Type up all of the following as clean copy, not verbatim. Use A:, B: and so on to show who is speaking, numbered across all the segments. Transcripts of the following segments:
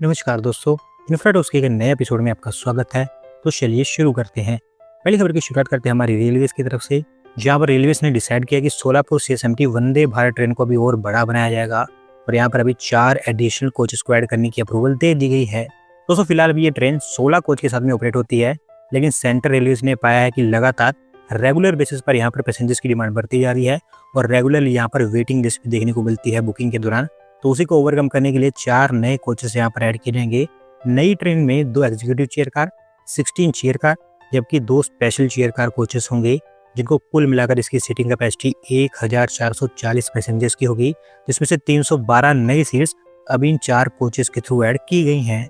A: नमस्कार दोस्तों, इन्फ्राटॉक्स के एक नए एपिसोड में आपका स्वागत है। तो चलिए शुरू करते हैं। पहली खबर की शुरुआत करते हैं हमारी रेलवेज की तरफ से, जहां पर रेलवेज ने डिसाइड किया कि सोलापुर सीएसएमटी वंदे भारत ट्रेन को अभी और बड़ा बनाया जाएगा और यहाँ पर अभी 4 एडिशनल कोचेस को ऐड करने की अप्रूवल दे दी गई है। दोस्तों फिलहाल अभी ये ट्रेन 16 कोच के साथ में ऑपरेट होती है, लेकिन सेंट्रल रेलवेज ने पाया है कि लगातार रेगुलर बेसिस पर यहाँ पर पैसेंजर्स की डिमांड बढ़ती जा रही है और रेगुलरली यहाँ पर वेटिंग लिस्ट भी देखने को मिलती है बुकिंग के दौरान। तो उसी को ओवरकम करने के लिए 4 नए कोचेस यहाँ पर ऐड किए जाएंगे। नई ट्रेन में 2 executive chair car, 16 chair car, जबकि 2 स्पेशल चेयर कार कोचेस होंगे, जिनको कुल मिलाकर इसकी सीटिंग कैपेसिटी 1440 पैसेंजर्स की होगी, जिसमें से 312 नई सीट्स अभी इन 4 कोचेस के थ्रू ऐड की गई हैं।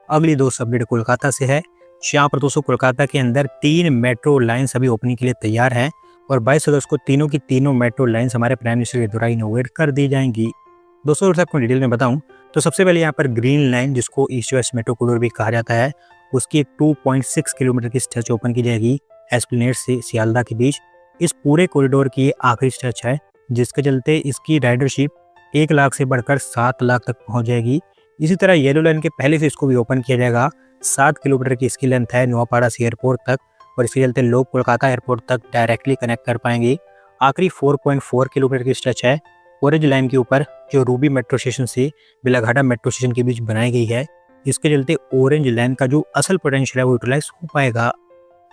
A: अगली 2 अपडेट कोलकाता से है, जहाँ पर दोस्तों कोलकाता के अंदर 3 मेट्रो लाइन्स अभी ओपनिंग के लिए तैयार हैं और 22 अगस्त को तीनों की तीनों मेट्रो लाइन्स हमारे प्राइम मिनिस्टर के द्वारा इनोवेट कर दी जाएंगी। दोस्तों अगर आपको डिटेल में बताऊं तो सबसे पहले यहाँ पर ग्रीन लाइन, जिसको ईस्ट वेस्ट मेट्रो कॉरिडोर भी कहा जाता है, उसकी एक 2.6 किलोमीटर की स्ट्रेच ओपन की जाएगी एस्प्लेनेड से सियालदह के बीच। इस पूरे कॉरिडोर की ये आखिरी स्ट्रेच है, जिसके चलते इसकी राइडरशिप 1 लाख से बढ़कर 7 लाख तक पहुंच जाएगी। इसी तरह येलो लाइन के पहले से इसको भी ओपन किया जाएगा। 7 किलोमीटर की इसकी लेंथ है नोआपाड़ा से एयरपोर्ट तक और इसके चलते लोग कोलकाता एयरपोर्ट तक डायरेक्टली कनेक्ट कर पाएंगे। आखिरी 4.4 किलोमीटर की स्ट्रेच है ऑरेंज लाइन के ऊपर, जो रूबी मेट्रो स्टेशन से बिलाघाटा मेट्रो स्टेशन के बीच बनाई गई है। इसके चलते ऑरेंज लाइन का जो असल पोटेंशियल है वो यूटिलाइज हो पाएगा।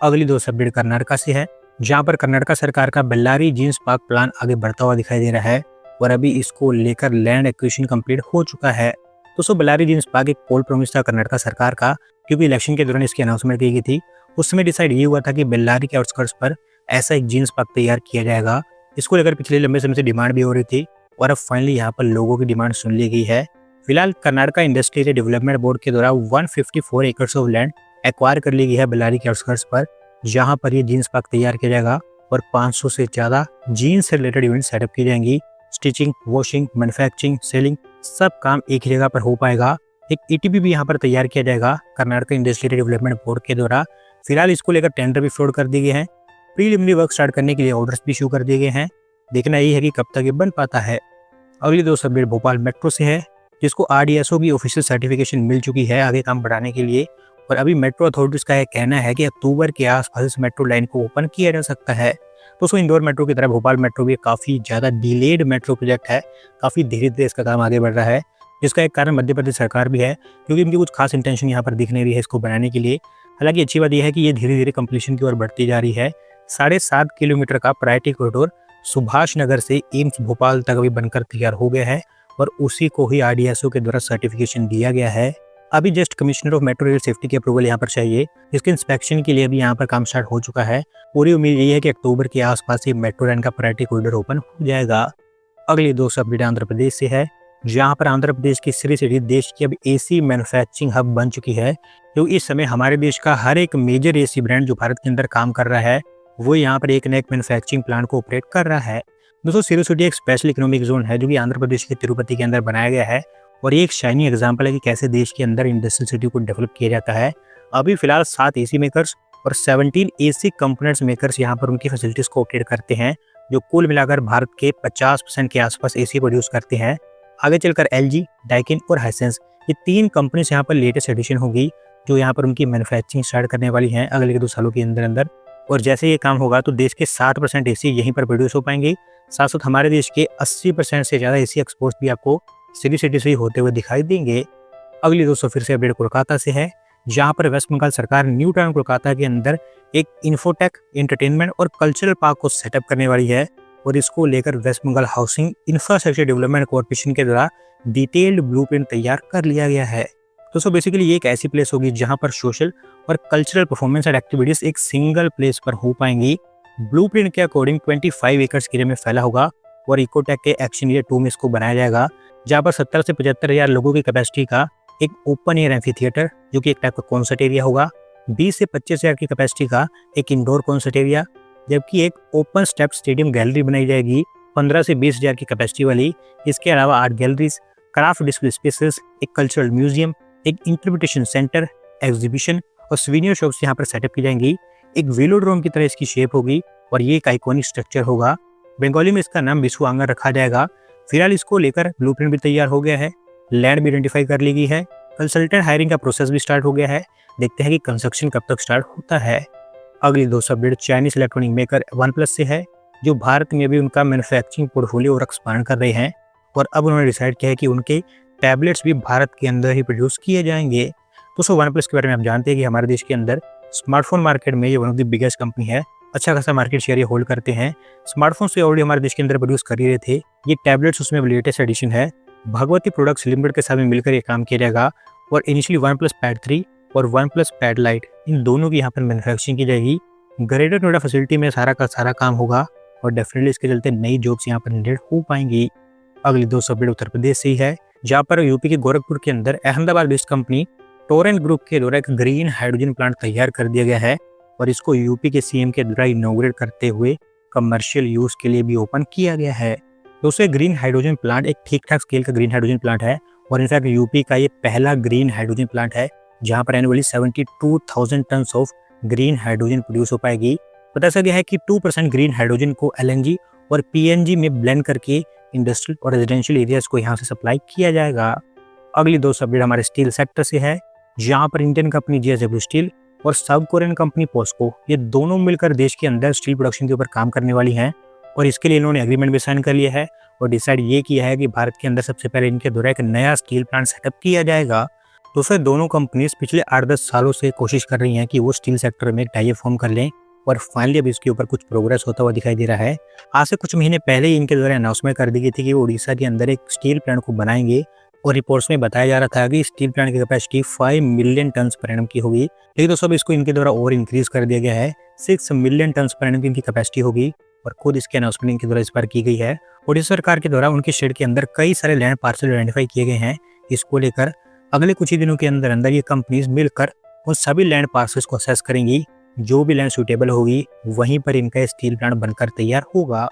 A: अगली 2 अपडेट कर्नाटका से है, जहां पर कर्नाटका सरकार का बेल्लारी जीन्स पार्क प्लान आगे बढ़ता हुआ दिखाई दे रहा है और अभी इसको लेकर लैंड एक्विजिशन कंप्लीट हो चुका है। दोस्तों बेल्लारी जीन्स पार्क एक पोल प्रॉमिस था कर्नाटका सरकार का, क्योंकि इलेक्शन के दौरान इसकी अनाउंसमेंट की गई थी। उस समय डिसाइड ये हुआ था कि बेल्लारी के आउटस्कर्ट्स पर ऐसा एक जीन्स पार्क तैयार किया जाएगा। इसको लेकर पिछले लंबे समय से डिमांड भी हो रही थी और अब फाइनली यहाँ पर लोगों की डिमांड सुन ली गई है। फिलहाल कर्नाटका इंडस्ट्रियल डेवलपमेंट बोर्ड के द्वारा 154 एकर्स ऑफ लैंड एक्वायर कर ली गई है बेल्लारी के आउटस्कर्ट्स पर, जहाँ पर ये जीन्स पार्क तैयार किया जाएगा और 500 से ज़्यादा जीन्स से रिलेटेड यूनिट सेटअप की जाएंगी। स्टिचिंग, वॉशिंग, मैन्युफैक्चरिंग, सेलिंग सब काम एक ही जगह पर हो पाएगा। एक ईटीपी भी यहाँ पर तैयार किया जाएगा कर्नाटका इंडस्ट्रियल डेवलपमेंट बोर्ड के द्वारा। फिलहाल इसको लेकर टेंडर भी फ्लोट कर दिए गए हैं। प्रीलिमिनरी वर्क स्टार्ट करने के लिए ऑर्डर्स भी इशू कर दिए गए हैं। देखना यही है कि कब तक ये बन पाता है। अगली 2 अपडेट भोपाल मेट्रो से है, जिसको आरडीएसओ की ऑफिशियल सर्टिफिकेशन मिल चुकी है आगे काम बढ़ाने के लिए और अभी मेट्रो अथॉरिटीज का यह कहना है कि अक्टूबर के आसपास इस मेट्रो लाइन को ओपन किया जा सकता है। दोस्तों इंदौर मेट्रो की तरह भोपाल मेट्रो भी काफ़ी ज़्यादा डिलेड मेट्रो प्रोजेक्ट है, काफ़ी धीरे धीरे इसका काम आगे बढ़ रहा है, जिसका एक कारण मध्य प्रदेश सरकार भी है, क्योंकि इनकी कुछ खास इंटेंशन यहाँ पर दिख नहीं रही है इसको बनाने के लिए। हालांकि अच्छी बात यह है कि ये धीरे धीरे कंप्लीशन की ओर बढ़ती जा रही है। 7.5 किलोमीटर का प्रायोरिटी कॉरिडोर सुभाष नगर से एम्स भोपाल तक अभी बनकर तैयार हो गया है और उसी को ही आरडीएसओ के द्वारा सर्टिफिकेशन दिया गया है। अभी just commissioner of metro rail safety की अप्रूवल यहाँ पर चाहिए, जिसके इंस्पेक्शन के लिए भी यहाँ पर काम स्टार्ट हो चुका है। पूरी उम्मीद यही है कि अक्टूबर के आसपास ये मेट्रो लाइन का प्रायोरिटी कॉरिडोर ओपन हो जाएगा। अगली 2 अपडेट आंध्र प्रदेश से है, जहाँ पर आंध्र प्रदेश की श्री सिटी देश की अब एसी मैन्युफैक्चरिंग हब बन चुकी है, क्योंकि इस समय हमारे देश का हर एक मेजर एसी ब्रांड जो भारत के अंदर काम कर रहा है वो यहाँ पर एक न एक मैन्युफैक्चरिंग प्लांट को ऑपरेट कर रहा है। दोस्तों सिटी सिटी एक स्पेशल इकोनॉमिक जोन है जो कि आंध्र प्रदेश के तिरुपति के अंदर बनाया गया है और ये एक शाइनिंग एग्जाम्पल है कि कैसे देश के अंदर इंडस्ट्रियल सिटी को डेवलप किया जाता है। अभी फिलहाल 7 एसी मेकर्स और 17 एसी कंपोनेंट्स मेकर्स यहाँ पर उनकी फैसिलिटीज को ऑपरेट करते हैं, जो कुल मिलाकर भारत के 50% के आसपास एसी प्रोड्यूस करते हैं। आगे चलकर एलजी, डाइकिन और हाइसेंस ये 3 कंपनीज यहाँ पर लेटेस्ट एडिशन होगी, जो यहाँ पर उनकी मैन्युफैक्चरिंग स्टार्ट करने वाली हैं अगले 2 सालों के अंदर अंदर। और जैसे ये काम होगा तो देश के 60% एसी यहीं पर प्रोड्यूस हो पाएंगे। साथ साथ हमारे देश के 80% से ज़्यादा एसी एक्सपोर्ट्स भी आपको सिटी सिटी से ही होते हुए दिखाई देंगे। अगली 2 फिर से अपडेट कोलकाता से है, जहाँ पर वेस्ट बंगाल सरकार न्यू टाउन कोलकाता के अंदर एक इन्फोटेक, एंटरटेनमेंट और कल्चरल पार्क को सेटअप करने वाली है और इसको लेकर West Bengal housing infrastructure development corporation के द्वारा डिटेल्ड ब्लूप्रिंट तैयार कर लिया गया है। दोस्तों बेसिकली ये एक ऐसी प्लेस होगी जहाँ पर सोशल और कल्चरल परफॉर्मेंस एंड एक्टिविटीज एक सिंगल प्लेस पर हो पाएंगी। ब्लूप्रिंट के अकॉर्डिंग 25 एकर्स एरिया में फैला होगा और इकोटेक के एक्शन एरिया 2 में इसको बनाया जाएगा, जहाँ पर 70 से 75 हज़ार लोगों की कैपेसिटी का एक ओपन एयर एम्फी थिएटर, जो कि एक टाइप का कॉन्सर्ट एरिया होगा, 20 से 25 हज़ार की कैपेसिटी का एक इंडोर कॉन्सर्ट एरिया, जबकि एक ओपन स्टेप स्टेडियम गैलरी बनाई जाएगी 15 से 20 हज़ार की कैपेसिटी वाली। इसके अलावा art galleries, craft display spaces, एक कल्चरल म्यूजियम, एक इंटरप्रिटेशन सेंटर, एग्जीबिशन और सुवेनियर शॉप्स यहाँ पर सेटअप की जाएंगी। एक वेलोड्रोम की तरह इसकी शेप होगी और ये एक आइकॉनिक स्ट्रक्चर होगा। बंगाली में इसका नाम विश्व आंगन रखा जाएगा। फिलहाल इसको लेकर ब्लूप्रिंट भी तैयार हो गया है, लैंड भी आइडेंटिफाई कर ली गई है कंसल्टेंट हायरिंग का प्रोसेस भी स्टार्ट हो गया है। देखते हैं कि कंस्ट्रक्शन कब तक स्टार्ट होता है। अगली 2 update Chinese electronic maker one plus से है, जो भारत में भी उनका मैन्युफैक्चरिंग पोर्टफोलियो और एक्सपांड कर रहे हैं और अब उन्होंने डिसाइड किया है कि उनके टैबलेट्स भी भारत के अंदर ही प्रोड्यूस किए जाएंगे। दोस्तों वन प्लस के बारे में आप जानते हैं कि हमारे देश के अंदर स्मार्टफोन मार्केट में ये one of the biggest company है। अच्छा खासा मार्केट शेयर ये होल्ड करते हैं। स्मार्टफोन से ऑलरेडी हमारे देश के अंदर प्रोड्यूस कर ही रहे थे। ये टैबलेट्स उसमें लेटेस्ट एडिशन है। भगवती प्रोडक्ट्स लिमिटेड के साथ में मिलकर ये काम किया जाएगा और इनिशियली वन प्लस पैड 3 और one plus pad light in दोनों की यहाँ पर मैन्युफैक्चरिंग की जाएगी। ग्रेटर नोएडा फैसिलिटी में सारा का सारा काम होगा और डेफिनेटली इसके चलते नई जॉब्स यहाँ पर जनरेट हो पाएंगी। अगली 2 अपडेट उत्तर प्रदेश से ही है, जहाँ पर यूपी के गोरखपुर के अंदर Ahmedabad based company Torrent group के द्वारा एक ग्रीन हाइड्रोजन प्लांट तैयार कर दिया गया है और इसको यूपी के सीएम के द्वारा इनॉग्रेट करते हुए कमर्शियल यूज के लिए भी ओपन किया गया है। दोस्तों ग्रीन हाइड्रोजन प्लांट एक ठीक ठाक स्केल का ग्रीन हाइड्रोजन प्लांट है और इनफैक्ट यूपी का ये पहला ग्रीन हाइड्रोजन प्लांट है, जहाँ पर annually 72,000 tonne of green hydrogen produce हो पाएगी। बताया गया है कि 2% ग्रीन हाइड्रोजन को एलएनजी और पीएनजी में ब्लेंड करके इंडस्ट्रियल और रेजिडेंशियल एरियाज को यहाँ से सप्लाई किया जाएगा। अगली 2 अपडेट हमारे स्टील सेक्टर से है, जहाँ पर इंडियन कंपनी जेएसडब्ल्यू स्टील और साउथ कोरियन कंपनी पोस्को ये दोनों मिलकर देश के अंदर स्टील प्रोडक्शन के ऊपर काम करने वाली हैं और इसके लिए इन्होंने एग्रीमेंट भी साइन कर लिया है और डिसाइड ये किया है कि भारत के अंदर सबसे पहले इनके द्वारा एक नया स्टील प्लांट सेटअप किया जाएगा। दोस्तों दोनों कंपनीज पिछले 8-10 सालों से कोशिश कर रही हैं कि वो स्टील सेक्टर में टाई अप फॉर्म कर लें और फाइनली अब इसके ऊपर कुछ प्रोग्रेस होता हुआ दिखाई दे रहा है। आज से कुछ महीने पहले ही इनके द्वारा अनाउंसमेंट कर दी गई थी कि वो उड़ीसा के अंदर एक स्टील प्लांट को बनाएंगे और रिपोर्ट्स में बताया जा रहा था कि स्टील प्लांट की capacity 5 million tonne per annum की होगी, लेकिन दोस्तों इसको इनके द्वारा और इंक्रीज कर दिया गया है। 6 मिलियन टन पर एनम की इनकी कैपेसिटी होगी और खुद इसके अनाउंसमेंट इनके द्वारा इस बार की गई है। ओडिशा सरकार के द्वारा उनके शेड के अंदर कई सारे लैंड पार्सल आइडेंटिफाई किए गए हैं। इसको लेकर अगले कुछ ही दिनों के अंदर अंदर ये कंपनीज मिलकर उन सभी लैंड पार्सल्स को असेस करेंगी। जो भी लैंड सूटेबल होगी वहीं पर इनका स्टील प्लांट बनकर तैयार होगा।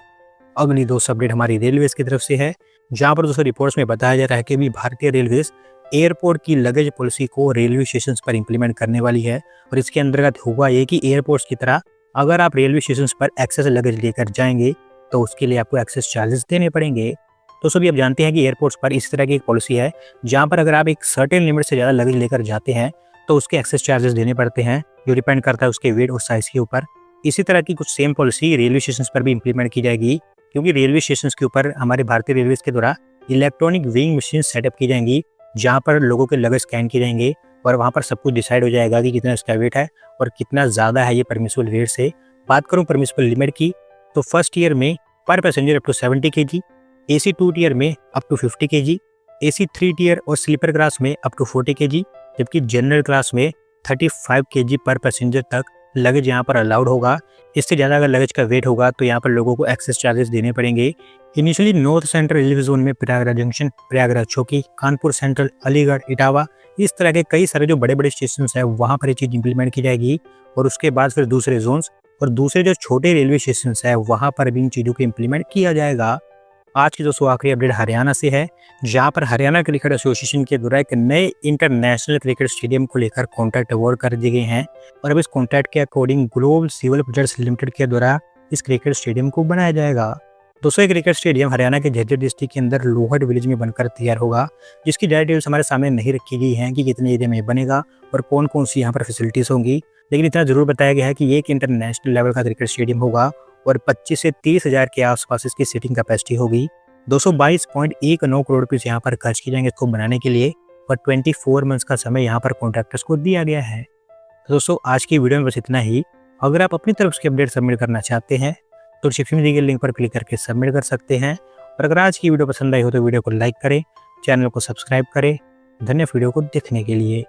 A: अगली 2 अपडेट हमारी रेलवेज की तरफ से है, जहां पर दोस्तों रिपोर्ट्स में बताया जा रहा है कि भी भारतीय रेलवेज एयरपोर्ट की लगेज पॉलिसी को रेलवे स्टेशन पर इंप्लीमेंट करने वाली है और इसके अंतर्गत होगा ये कि एयरपोर्ट्स की तरह अगर आप रेलवे स्टेशन पर एक्सेस लगेज लेकर जाएंगे तो उसके लिए आपको एक्सेस चार्जेस देने पड़ेंगे। तो सभी आप जानते हैं कि एयरपोर्ट्स पर इस तरह की एक पॉलिसी है, जहाँ पर अगर आप एक सर्टेन लिमिट से ज़्यादा लगेज लेकर जाते हैं तो उसके एक्सेस चार्जेस देने पड़ते हैं, जो डिपेंड करता है उसके वेट और साइज के ऊपर। इसी तरह की कुछ सेम पॉलिसी रेलवे स्टेशन पर भी इंप्लीमेंट की जाएगी, क्योंकि रेलवे स्टेशन के ऊपर हमारे भारतीय रेलवे के द्वारा इलेक्ट्रॉनिक वेइंग मशीन सेटअप की जाएंगी, जहाँ पर लोगों के लगेज स्कैन किए जाएंगे और वहाँ पर सब कुछ डिसाइड हो जाएगा कि कितना इसका वेट है और कितना ज़्यादा है ये परमिसिबल वेट से। बात करूँ परमिसिबल लिमिट की, तो फर्स्ट ईयर में पर passenger up to 70 kg, AC 2 tier में up to 50 kg, AC 3 tier और स्लीपर क्लास में अप टू 40 kg, जबकि जनरल क्लास में 35 kg पर पैसेंजर तक लगेज यहाँ पर अलाउड होगा। इससे ज़्यादा अगर लगेज का वेट होगा तो यहाँ पर लोगों को एक्सेस चार्जेस देने पड़ेंगे। Initially north central railway zone में प्रयागराज जंक्शन, प्रयागराज चौकी, कानपुर सेंट्रल, अलीगढ़, इटावा, इस तरह के कई सारे जो बड़े बड़े स्टेशन है वहाँ पर ये चीज़ इंप्लीमेंट की जाएगी और उसके बाद फिर दूसरे जोन्स और दूसरे जो छोटे रेलवे स्टेशन है वहाँ पर भी इन चीज़ों को इम्प्लीमेंट किया जाएगा। आज की दोस्तों आखिरी अपडेट हरियाणा से है, जहां पर हरियाणा क्रिकेट एसोसिएशन के द्वारा एक नए इंटरनेशनल क्रिकेट स्टेडियम को लेकर कॉन्ट्रैक्ट अवार्ड कर दिए गए हैं और अब इस कॉन्ट्रैक्ट के according global civil projects limited के द्वारा इस क्रिकेट स्टेडियम को बनाया जाएगा। दोस्तों ये क्रिकेट स्टेडियम हरियाणा के झज्जर डिस्ट्रिक्ट के अंदर लोहट विलेज में बनकर तैयार होगा, जिसकी ज़्यादा डिटेल्स हमारे सामने नहीं रखी गई हैं कि कितने एरिया में बनेगा और कौन कौन सी यहाँ पर फैसिलिटीज़ होंगी, लेकिन इतना जरूर बताया गया है कि ये एक इंटरनेशनल लेवल का क्रिकेट स्टेडियम होगा और 25 से 30 हज़ार के आसपास इसकी सीटिंग कैपेसिटी होगी। 222.19 करोड़ रुपये यहाँ पर खर्च किए जाएंगे इसको बनाने के लिए और 24 मंथ्स का समय यहाँ पर कॉन्ट्रैक्टर्स को दिया गया है। तो दोस्तों आज की वीडियो में बस इतना ही। अगर आप अपनी तरफ से अपडेट सबमिट करना चाहते हैं तो डिस्क्रिप्शन में दी गई लिंक पर क्लिक करके सबमिट कर सकते हैं और अगर आज की वीडियो पसंद आई हो तो वीडियो को लाइक करें, चैनल को सब्सक्राइब करें। धन्यवाद वीडियो को देखने के लिए।